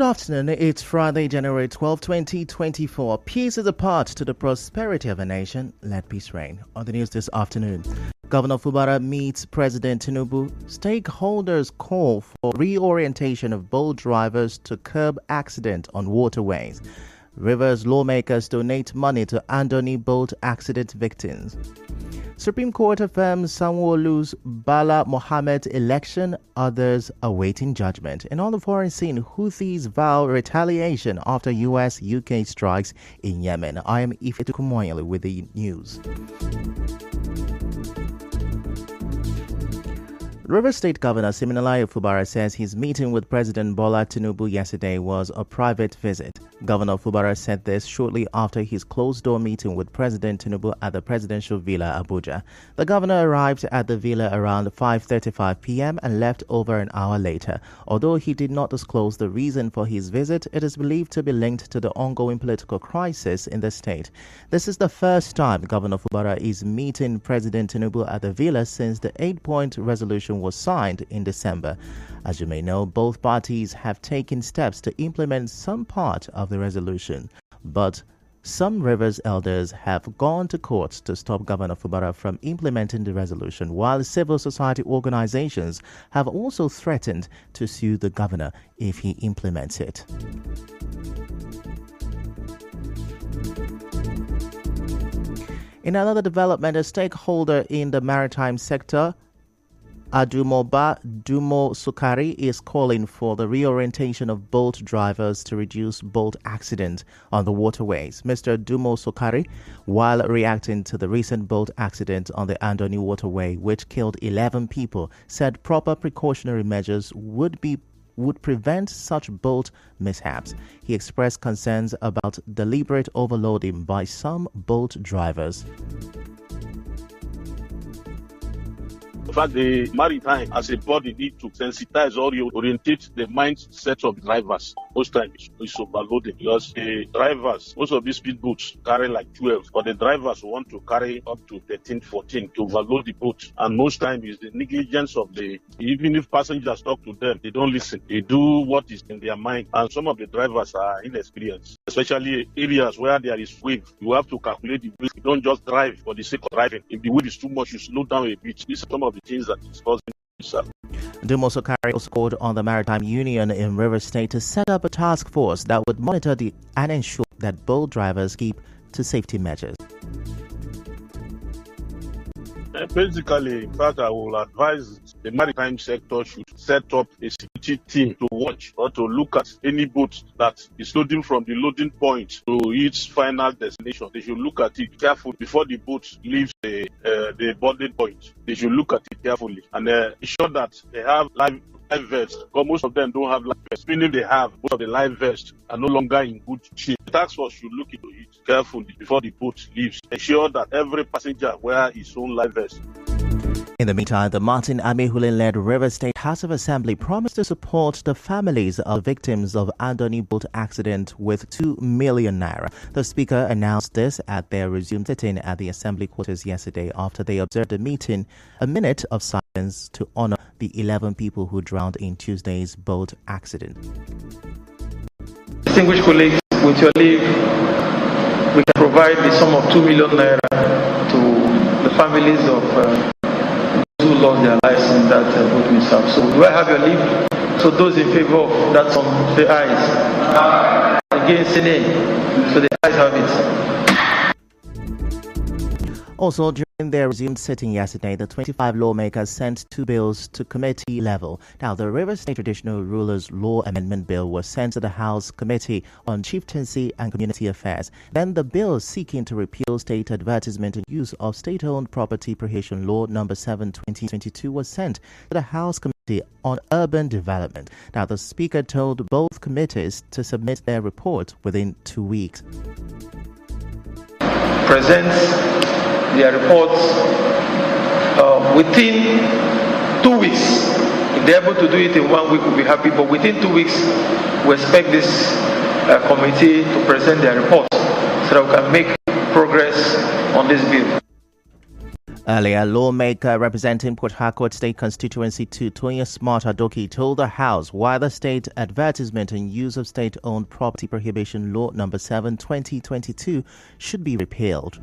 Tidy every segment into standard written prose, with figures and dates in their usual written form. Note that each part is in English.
Good afternoon. It's Friday, January 12, 2024. Peace is a part to the prosperity of a nation. Let peace reign. On the news this afternoon, Governor Fubara meets President Tinubu. Stakeholders call for reorientation of boat drivers to curb accident on waterways. Rivers lawmakers donate money to Andoni boat accident victims. Supreme Court affirms Sanwo-Olu's Bala Mohammed election, others awaiting judgment. And on the foreign scene, Houthis vow retaliation after US-UK strikes in Yemen. I am Ife Tukumoyele with the news. River State Governor Siminalayi Fubara says his meeting with President Bola Tinubu yesterday was a private visit. Governor Fubara said this shortly after his closed-door meeting with President Tinubu at the Presidential Villa, Abuja. The governor arrived at the villa around 5:35 p.m. and left over an hour later. Although he did not disclose the reason for his visit, it is believed to be linked to the ongoing political crisis in the state. This is the first time Governor Fubara is meeting President Tinubu at the villa since the 8-point resolution was signed in December. As you may know, both parties have taken steps to implement some part of the resolution, but some Rivers elders have gone to court to stop Governor Fubara from implementing the resolution, while civil society organizations have also threatened to sue the governor if he implements it. In another development, a stakeholder in the maritime sector, Adumoba Dumo Sukari, is calling for the reorientation of boat drivers to reduce boat accidents on the waterways. Mr. Dumo Sukari, while reacting to the recent boat accident on the Andoni waterway, which killed 11 people, said proper precautionary measures would prevent such boat mishaps. He expressed concerns about deliberate overloading by some boat drivers. In fact, the maritime as a body need to sensitize or orientate the mindset of drivers. Most times it's overloading because the drivers, most of these speedboats carry like 12, but the drivers want to carry up to 13, 14 to overload the boat. And most times it's the negligence of even if passengers talk to them, they don't listen. They do what is in their mind. And some of the drivers are inexperienced, especially areas where there is wave. You have to calculate the wave. You don't just drive for the sake of driving. If the wave is too much, you slow down a bit. These are some of the things that is causing this. Dumo Sukari also called on the Maritime Union in River State to set up a task force that would monitor and ensure that boat drivers keep to safety measures. Basically, in fact, I will advise the maritime sector should set up a security team to watch or to look at any boat that is loading from the loading point to its final destination. They should look at it carefully before the boat leaves the boarding point. They should look at it carefully and ensure that they have life vests, because most of them don't have life vests. Meaning they have, most of the life vests are no longer in good shape. The task force should look into it carefully before the boat leaves. Ensure that every passenger wear his own life vest. In the meantime, the Martin Amihulin-led River State House of Assembly promised to support the families of victims of Andoni boat accident with 2 million naira. The Speaker announced this at their resumed sitting at the Assembly quarters yesterday after they observed a minute of silence to honor the 11 people who drowned in Tuesday's boat accident. Distinguished colleagues, with your leave, we can provide the sum of 2 million naira to the families of who lost their lives in that boat mishap. So do I have your leave? So those in favor of that sum, the ayes. Against the nay. So the ayes have it. Also, during their resumed sitting yesterday, the 25 lawmakers sent 2 bills to committee level. Now, the River State Traditional Rulers Law Amendment Bill was sent to the House Committee on Chieftaincy and Community Affairs. Then the bill seeking to repeal state advertisement and use of state-owned property prohibition law number 7/2022 was sent to the House Committee on Urban Development. Now, the Speaker told both committees to submit their report within 2 weeks. Presents their reports within 2 weeks. If they're able to do it in 1 week, we'll be happy. But within 2 weeks, we expect this committee to present their report so that we can make progress on this bill. Earlier, lawmaker representing Port Harcourt State Constituency 2, Toyin Smart Adoki, told the House why the state advertisement and use of state-owned property prohibition law number 7, 2022 should be repealed.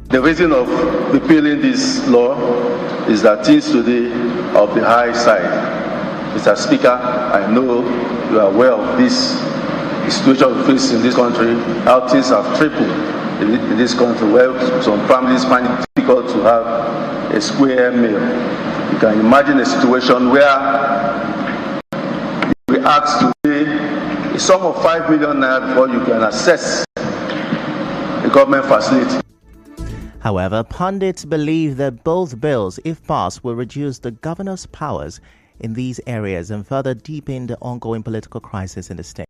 The reason of repealing this law is that things today are of the high side. Mr. Speaker, I know you are aware of this situation we face in this country, how things have tripled in this country, where some families find it difficult to have a square meal. You can imagine a situation where we ask to pay a sum of 5 million naira before you can access a government facility. However, pundits believe that both bills, if passed, will reduce the governor's powers in these areas and further deepen the ongoing political crisis in the state.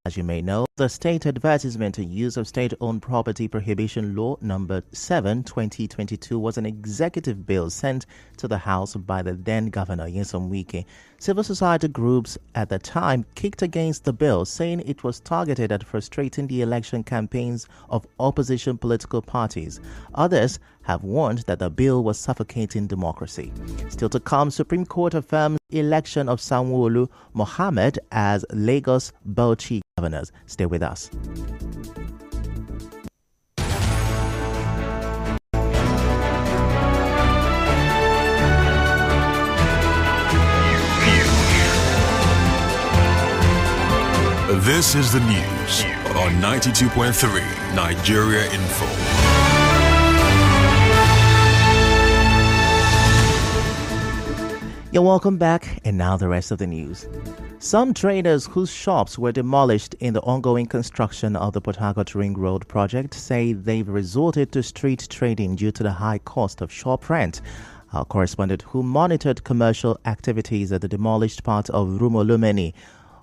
As you may know, the State Advertisement and Use of State-Owned Property Prohibition Law number 7, 2022 was an executive bill sent to the House by the then Governor Nyesom Wike. Civil society groups at the time kicked against the bill, saying it was targeted at frustrating the election campaigns of opposition political parties. Others have warned that the bill was suffocating democracy. Still to come, Supreme Court affirms election of Sanwo-Olu Mohammed as Lagos Bauchi governors. Stay with us. This is the news on 92.3 Nigeria Info. You're welcome back, and now the rest of the news. Some traders whose shops were demolished in the ongoing construction of the Port Harcourt Ring Road project say they've resorted to street trading due to the high cost of shop rent. Our correspondent who monitored commercial activities at the demolished part of Rumolumeni,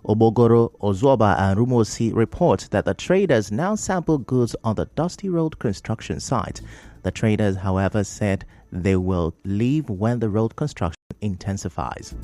Obogoro, Ozoba and Rumosi report that the traders now sample goods on the Dusty Road construction site. The traders, however, said they will leave when the road construction intensifies.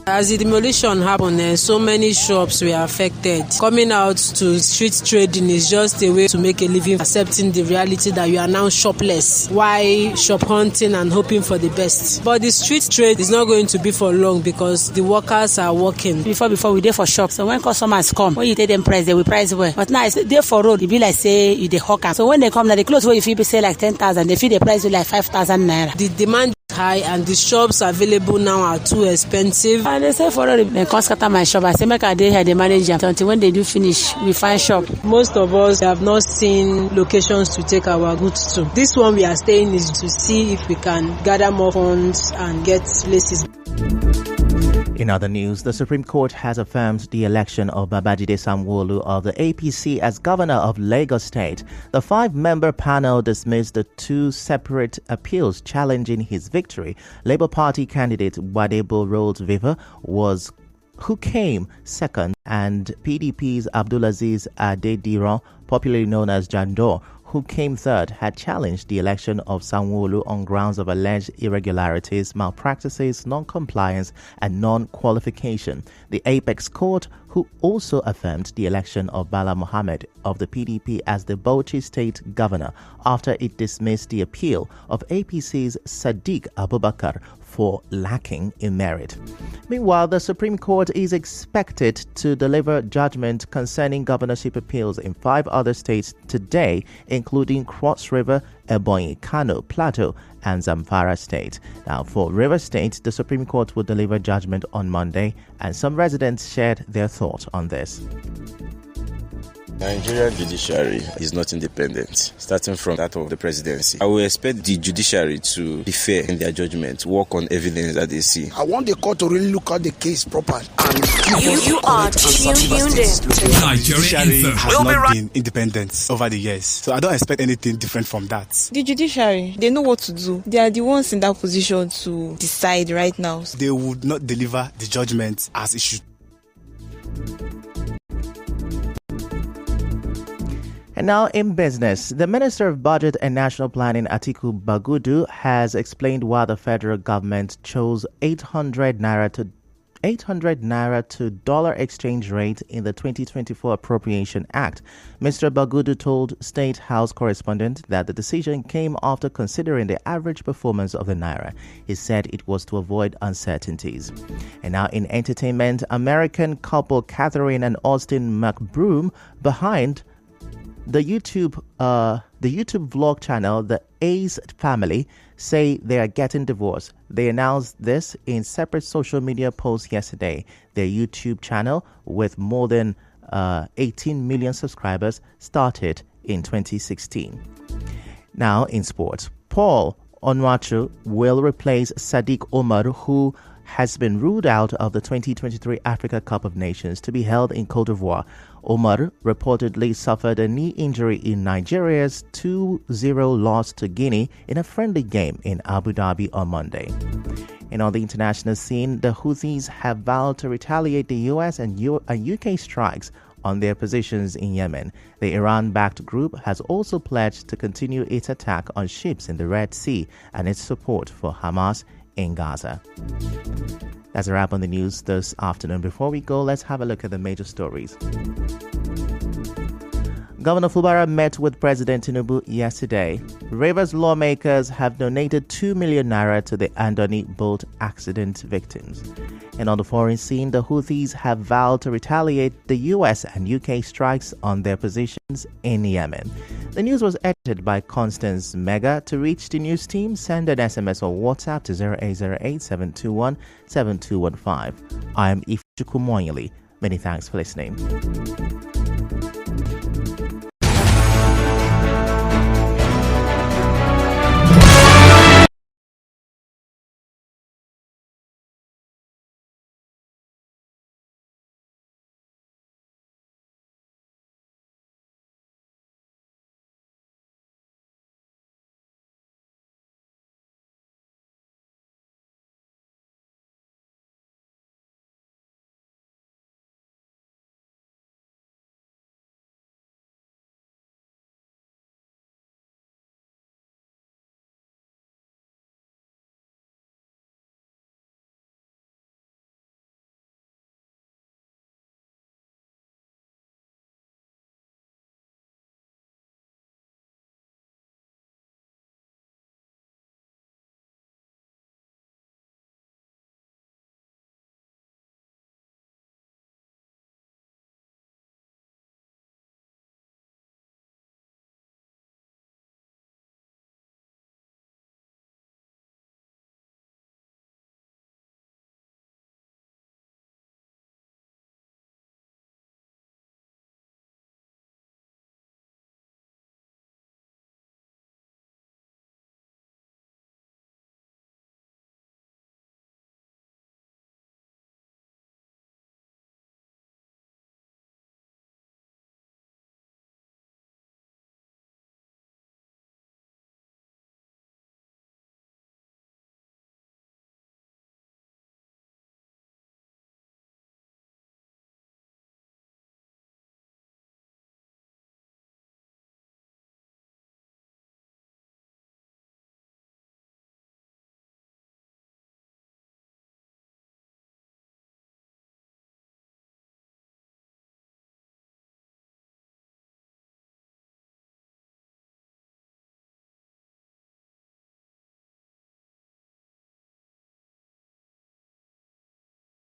As the demolition happened, so many shops were affected. Coming out to street trading is just a way to make a living, accepting the reality that you are now shopless. Why shop hunting and hoping for the best? But the street trade is not going to be for long because the workers are working. Before we dey for shop. So when customers come, when you take them price, they will price well. But now it's there for road, it be like say you the hawker. So when they come now, the clothes where you feel say like 10,000, they feel the price you like 5,000 naira. The demand high and the shops available now are too expensive. And they say for all they come scatter my shop. I say make a day here the manager until when they do finish we find shop. Most of us have not seen locations to take our goods to. This one we are staying is to see if we can gather more funds and get places. In other news, the Supreme Court has affirmed the election of Babajide Sanwo-Olu of the APC as governor of Lagos State. The 5-member panel dismissed the 2 separate appeals challenging his victory. Labour Party candidate Wadebo Rhodes Viva who came second, and PDP's Abdulaziz Adediran, popularly known as Jandor, who came third, had challenged the election of Sanwo-Olu on grounds of alleged irregularities, malpractices, non-compliance, and non-qualification. The Apex Court, who also affirmed the election of Bala Mohammed of the PDP as the Bauchi State Governor after it dismissed the appeal of APC's Sadiq Abubakar for lacking in merit. Meanwhile, the Supreme Court is expected to deliver judgment concerning governorship appeals in 5 other states today, including Cross River, Ebonyi, Kano, Plateau, and Zamfara State. Now, for River State, the Supreme Court will deliver judgment on Monday, and some residents shared their thoughts on this. Nigerian judiciary is not independent, starting from that of the presidency. I will expect the judiciary to be fair in their judgment, work on evidence that they see. I want the court to really look at the case properly. You are tuned in. Judiciary has not been independent over the years, so I don't expect anything different from that. The judiciary, they know what to do. They are the ones in that position to decide right now. They would not deliver the judgment as it should. And now in business, the Minister of Budget and National Planning, Atiku Bagudu, has explained why the federal government chose 800 naira to 800 naira to dollar exchange rate in the 2024 Appropriation Act. Mr. Bagudu told State House correspondent that the decision came after considering the average performance of the naira. He said it was to avoid uncertainties. And now in entertainment, American couple Catherine and Austin McBroom behind the YouTube vlog channel The Ace Family say they are getting divorced. They announced this in separate social media posts yesterday. Their YouTube channel, with more than 18 million subscribers, started in 2016. Now in sports, Paul Onwachu will replace Sadiq Omar, who has been ruled out of the 2023 Africa Cup of Nations to be held in Cote d'Ivoire. Omar reportedly suffered a knee injury in Nigeria's 2-0 loss to Guinea in a friendly game in Abu Dhabi on Monday. And on the international scene, the Houthis have vowed to retaliate the US and UK strikes on their positions in Yemen. The Iran-backed group has also pledged to continue its attack on ships in the Red Sea and its support for Hamas in Gaza. That's a wrap on the news this afternoon. Before we go, let's have a look at the major stories. Governor Fubara met with President Tinubu yesterday. Rivers lawmakers have donated 2 million naira to the Andoni boat accident victims. And on the foreign scene, the Houthis have vowed to retaliate the US and UK strikes on their positions in Yemen. The news was edited by Constance Mega. To reach the news team, send an SMS or WhatsApp to 0808-721-7215. I am Ifechukwu Moyili. Many thanks for listening.